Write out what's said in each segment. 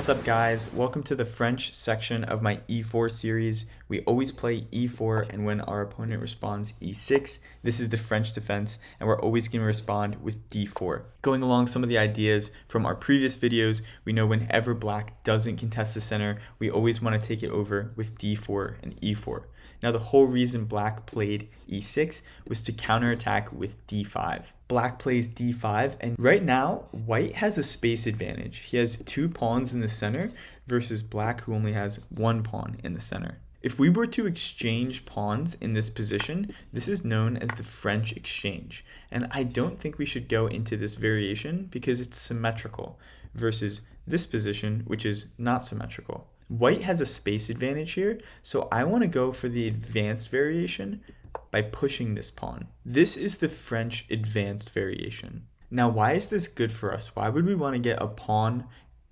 What's up, guys? Welcome to the French section of my e4 series. We always play e4, and when our opponent responds e6, this is the French defense, and we're always going to respond with d4. Going along some of the ideas from our previous videos, we know whenever black doesn't contest the center, we always want to take it over with d4 and e4. Now, the whole reason black played e6 was to counterattack with d5. Black plays d5, and right now, white has a space advantage. He has 2 pawns in the center versus black, who only has 1 pawn in the center. If we were to exchange pawns in this position, this is known as the French exchange. And I don't think we should go into this variation because it's symmetrical versus this position, which is not symmetrical. White has a space advantage here, so I want to go for the advanced variation by pushing this pawn. This is the French advanced variation. Now, why is this good for us? Why would we want to get a pawn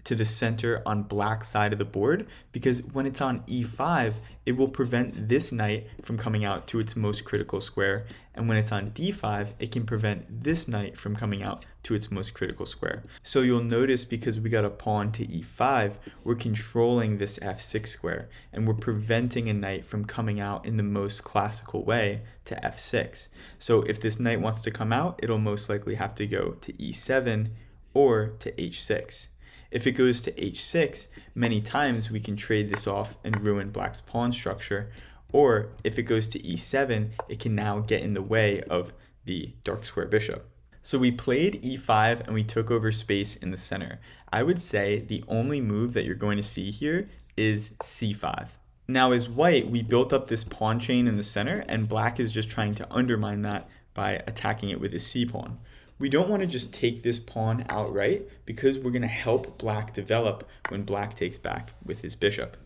to the center on black side of the board? Because when it's on e5, it will prevent this knight from coming out to its most critical square, and when it's on d5, it can prevent this knight from coming out to its most critical square. So you'll notice, because we got a pawn to e5, we're controlling this f6 square, and we're preventing a knight from coming out in the most classical way to f6. So if this knight wants to come out, it'll most likely have to go to e7 or to h6. If it goes to h6, many times we can trade this off and ruin black's pawn structure, or if it goes to e7, it can now get in the way of the dark square bishop. So we played e5 and we took over space in the center. I would say the only move that you're going to see here is c5. Now, as white, we built up this pawn chain in the center, and black is just trying to undermine that by attacking it with his c-pawn. We don't want to just take this pawn outright because we're going to help black develop when black takes back with his bishop.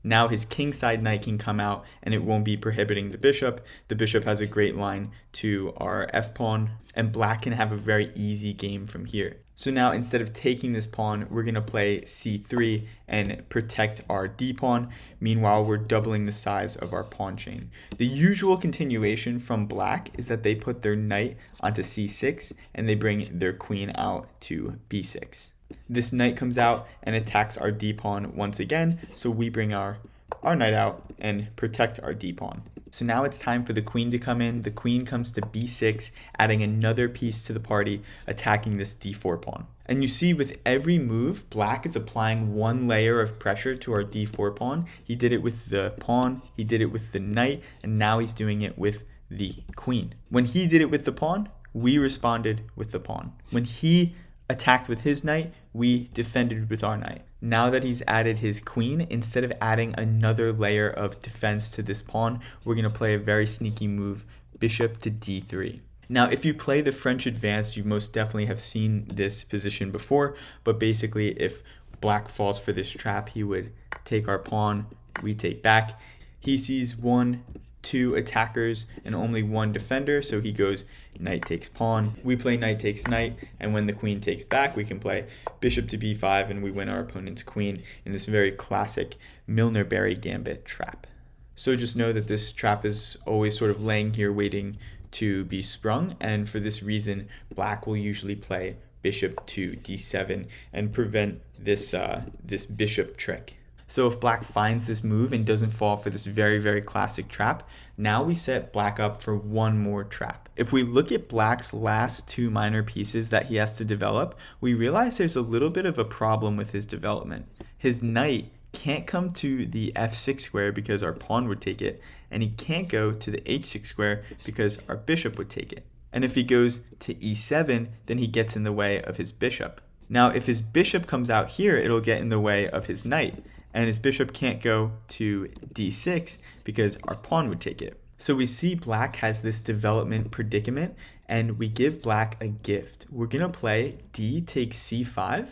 Now his kingside knight can come out and it won't be prohibiting the bishop. The bishop has a great line to our f-pawn, and black can have a very easy game from here. So now, instead of taking this pawn, we're going to play c3 and protect our d-pawn. Meanwhile, we're doubling the size of our pawn chain. The usual continuation from black is that they put their knight onto c6 and they bring their queen out to b6. This knight comes out and attacks our d-pawn once again, so we bring our knight out and protect our d-pawn. So now it's time for the queen to come in. The queen comes to b6, adding another piece to the party, attacking this d4 pawn. And you see, with every move, black is applying one layer of pressure to our d4 pawn. He did it with the pawn, he did it with the knight, and now he's doing it with the queen. When he did it with the pawn, we responded with the pawn. When he attacked with his knight, we defended with our knight. Now that he's added his queen, instead of adding another layer of defense to this pawn, we're going to play a very sneaky move, bishop to d3. Now, if you play the French advance, you most definitely have seen this position before, but basically if black falls for this trap, he would take our pawn, we take back. He sees 1, 2 attackers and only 1 defender, so he goes knight takes pawn. We play knight takes knight, and when the queen takes back, we can play bishop to b5, and we win our opponent's queen in this very classic Milner-Berry gambit trap. So just know that this trap is always sort of laying here waiting to be sprung, and for this reason, black will usually play bishop to d7 and prevent this bishop trick. So if black finds this move and doesn't fall for this very, very classic trap, now we set black up for one more trap. If we look at black's last 2 minor pieces that he has to develop, we realize there's a little bit of a problem with his development. His knight can't come to the f6 square because our pawn would take it, and he can't go to the h6 square because our bishop would take it. And if he goes to e7, then he gets in the way of his bishop. Now, if his bishop comes out here, it'll get in the way of his knight, and his bishop can't go to d6 because our pawn would take it. So we see black has this development predicament, and we give black a gift. We're going to play d takes c5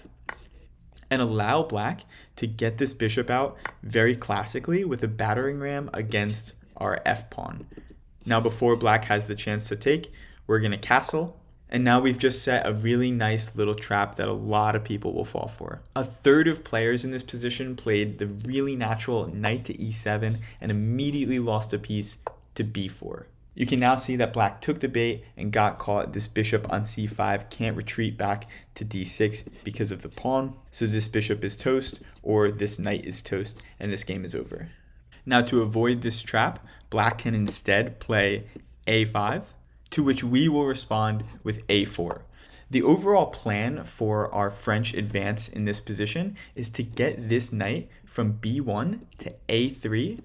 and allow black to get this bishop out very classically with a battering ram against our f-pawn. Now, before black has the chance to take, we're going to castle. And now we've just set a really nice little trap that a lot of people will fall for. A third of players in this position played the really natural knight to e7 and immediately lost a piece to b4. You can now see that black took the bait and got caught. This bishop on c5 can't retreat back to d6 because of the pawn. So this bishop is toast, or this knight is toast, and this game is over. Now to avoid this trap, black can instead play a5, to which we will respond with a4. The overall plan for our French advance in this position is to get this knight from b1 to a3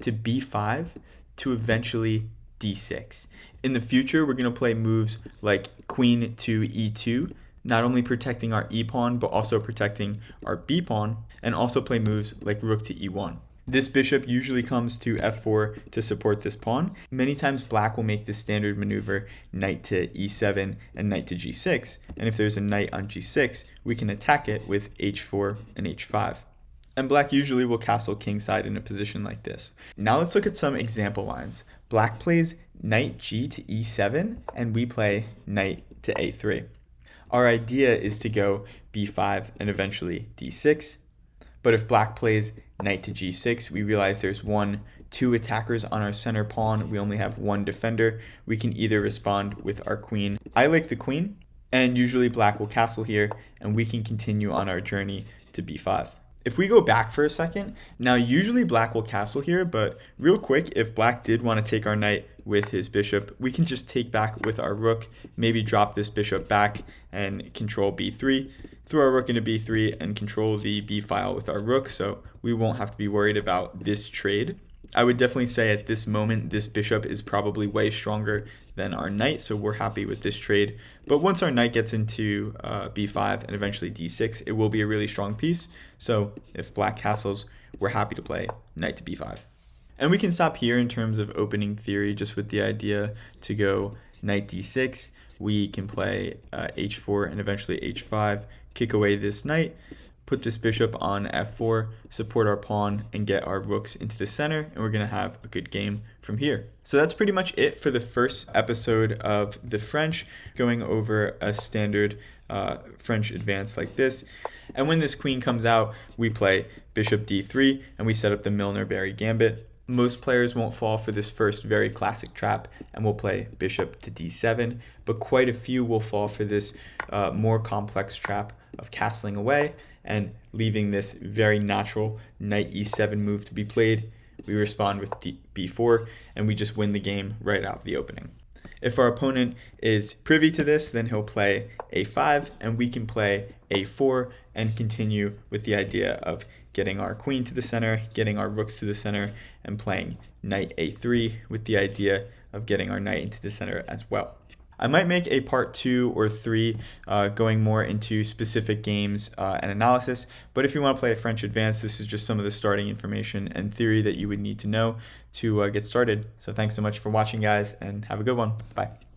to b5 to eventually d6. In the future, we're going to play moves like queen to e2, not only protecting our e pawn, but also protecting our b pawn, and also play moves like rook to e1. This bishop usually comes to f4 to support this pawn. Many times black will make the standard maneuver knight to e7 and knight to g6, and if there's a knight on g6, we can attack it with h4 and h5. And black usually will castle kingside in a position like this. Now let's look at some example lines. Black plays knight g to e7, and we play knight to a3. Our idea is to go b5 and eventually d6. But if black plays knight to g6, we realize there's two attackers on our center pawn. We only have one defender. We can either respond with our queen. I like the queen, and usually black will castle here, and we can continue on our journey to b5. If we go back for a second, now usually black will castle here, but real quick, if black did want to take our knight with his bishop, we can just take back with our rook, maybe drop this bishop back and control b3, throw our rook into b3 and control the b file with our rook, so we won't have to be worried about this trade. I would definitely say at this moment, this bishop is probably way stronger than our knight, so we're happy with this trade. But once our knight gets into b5 and eventually d6, it will be a really strong piece. So if black castles, we're happy to play knight to b5. And we can stop here in terms of opening theory, just with the idea to go knight d6. We can play h4 and eventually h5, kick away this knight, put this bishop on f4, support our pawn, and get our rooks into the center, and we're going to have a good game from here. So that's pretty much it for the first episode of the French, going over a standard French advance like this. And when this queen comes out, we play bishop d3, and we set up the Milner-Berry gambit. Most players won't fall for this first very classic trap and will play bishop to d7, but quite a few will fall for this more complex trap of castling away and leaving this very natural knight e7 move to be played. We respond with b4, and we just win the game right out of the opening. If our opponent is privy to this, then he'll play a5, and we can play a4 and continue with the idea of getting our queen to the center, getting our rooks to the center, and playing knight a3 with the idea of getting our knight into the center as well. I might make a part 2 or 3 going more into specific games and analysis, but if you want to play a French advance, this is just some of the starting information and theory that you would need to know to get started. So thanks so much for watching, guys, and have a good one. Bye.